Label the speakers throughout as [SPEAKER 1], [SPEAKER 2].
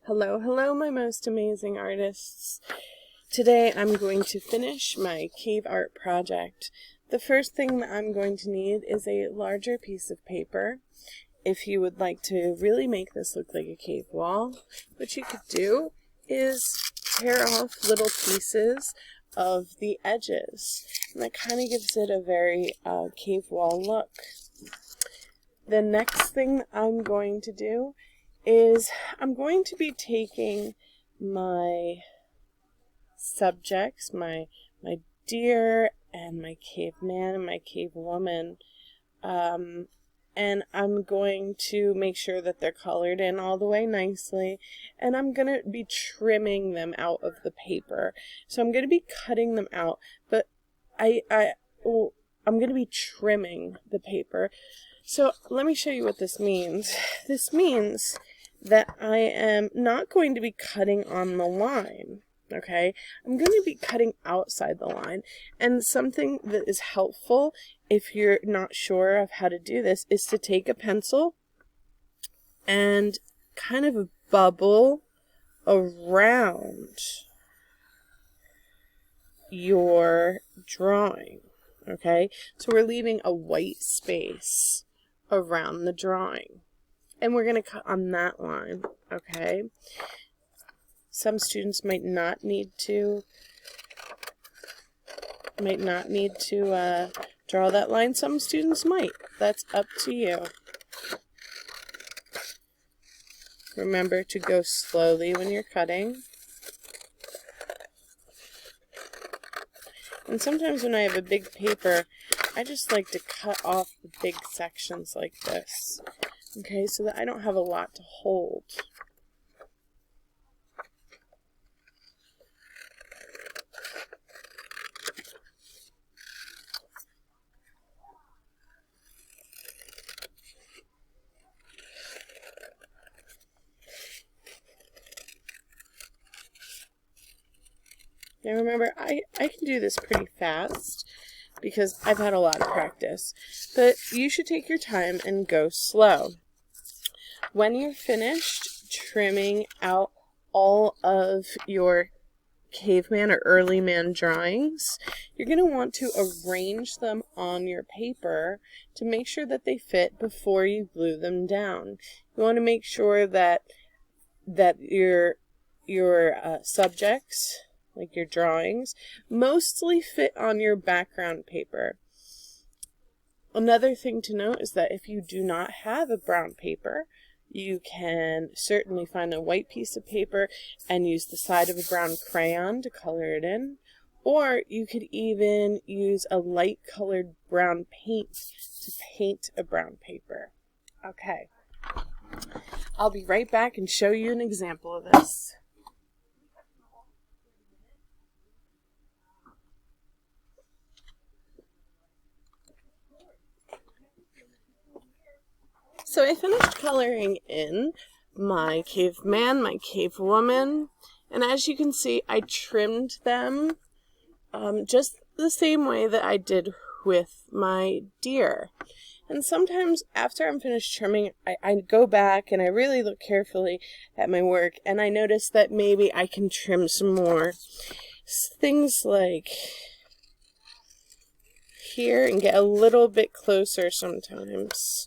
[SPEAKER 1] Hello, hello, my most amazing artists. Today I'm going to finish my cave art project. The first thing that I'm going to need is a larger piece of paper. If you would like to really make this look like a cave wall, what you could do is tear off little pieces of the edges. And that kind of gives it a very cave wall look. The next thing that I'm going to do is I'm going to be taking my subjects, my deer and my caveman and my cave woman, and I'm going to make sure that they're colored in all the way nicely, and I'm going to be trimming them out of the paper. So I'm going to be cutting them out, but I'm going to be trimming the paper. So let me show you what this means. This means that I am not going to be cutting on the line, okay? I'm going to be cutting outside the line. And something that is helpful if you're not sure of how to do this is to take a pencil and kind of bubble around your drawing, okay? So we're leaving a white space around the drawing. And we're going to cut on that line, okay? Some students might not need to draw that line. Some students might. That's up to you. Remember to go slowly when you're cutting. And sometimes when I have a big paper, I just like to cut off the big sections like this. Okay, so that I don't have a lot to hold. Now remember, I can do this pretty fast because I've had a lot of practice, but you should take your time and go slow. When you're finished trimming out all of your caveman or early man drawings, you're going to want to arrange them on your paper to make sure that they fit before you glue them down. You want to make sure that your subjects, like your drawings, mostly fit on your background paper. Another thing to note is that if you do not have a brown paper, you can certainly find a white piece of paper and use the side of a brown crayon to color it in, or you could even use a light colored brown paint to paint a brown paper. Okay, I'll be right back and show you an example of this. So I finished coloring in my caveman, my cave woman, and as you can see, I trimmed them just the same way that I did with my deer. And sometimes after I'm finished trimming, I go back and I really look carefully at my work, and I notice that maybe I can trim some more. Things like here and get a little bit closer sometimes.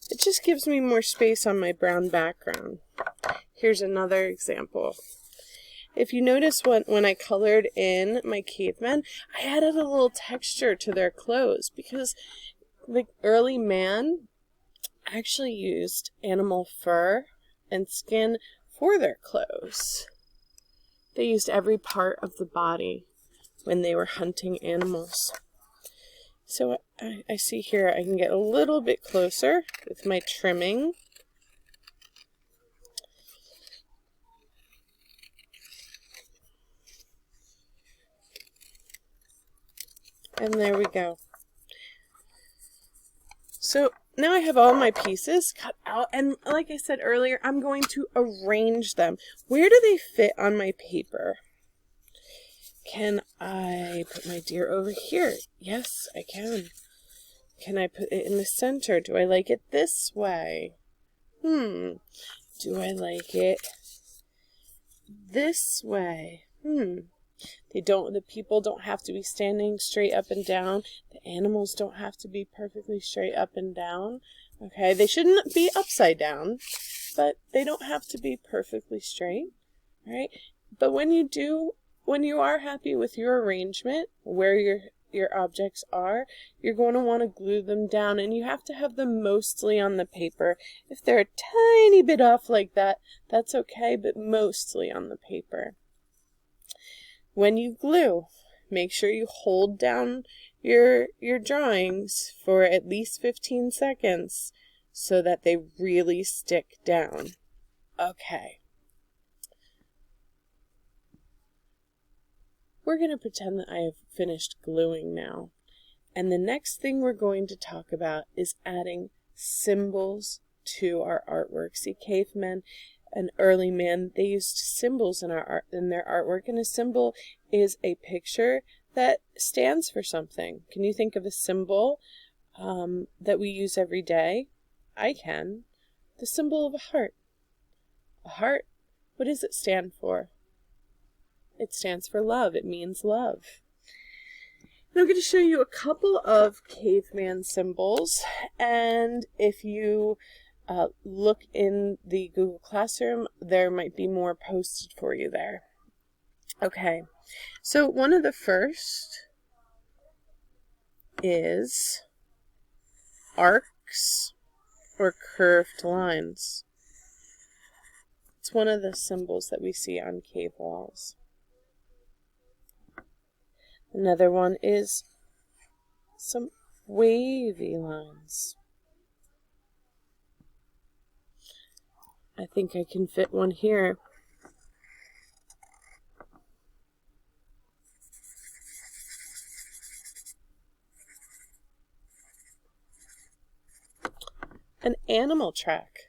[SPEAKER 1] It just gives me more space on my brown background. Here's another example. If you notice when I colored in my cavemen, I added a little texture to their clothes because the early man actually used animal fur and skin for their clothes. They used every part of the body when they were hunting animals. So I see here I can get a little bit closer with my trimming. And there we go. So now I have all my pieces cut out, and like I said earlier, I'm going to arrange them. Where do they fit on my paper? Can I put my deer over here? Yes, I can. Can I put it in the center? Do I like it this way? Do I like it this way. The people don't have to be standing straight up and down. The animals don't have to be perfectly straight up and down. Okay, they shouldn't be upside down, but they don't have to be perfectly straight, right? But when you are happy with your arrangement, where your objects are, you're going to want to glue them down, and you have to have them mostly on the paper. If they're a tiny bit off like that, that's okay, but mostly on the paper. When you glue, make sure you hold down your drawings for at least 15 seconds so that they really stick down. Okay. We're going to pretend that I have finished gluing now. And the next thing we're going to talk about is adding symbols to our artwork. See, cavemen and early man, they used symbols in their artwork, and a symbol is a picture that stands for something. Can you think of a symbol that we use every day? I can. The symbol of a heart. A heart, what does it stand for? It stands for love. It means love. And I'm going to show you a couple of caveman symbols, and if you look in the Google Classroom, there might be more posted for you there. Okay, so one of the first is arcs or curved lines. It's one of the symbols that we see on cave walls. Another one is some wavy lines. I think I can fit one here. An animal track.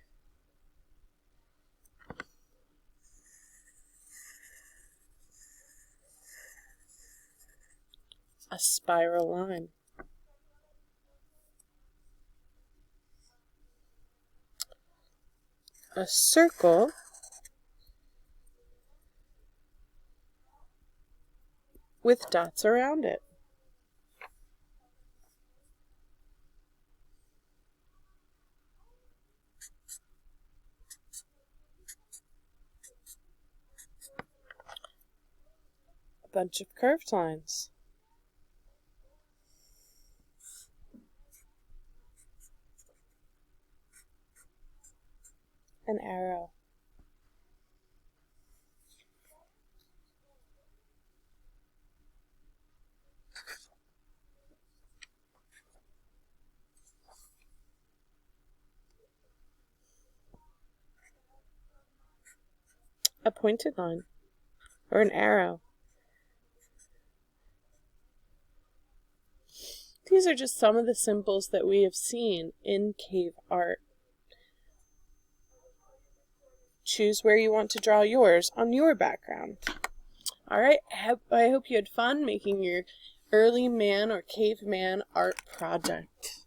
[SPEAKER 1] A spiral line. A circle with dots around it. A bunch of curved lines. An arrow. A pointed line or an arrow. These are just some of the symbols that we have seen in cave art. Choose where you want to draw yours on your background. All right, I hope you had fun making your early man or caveman art project.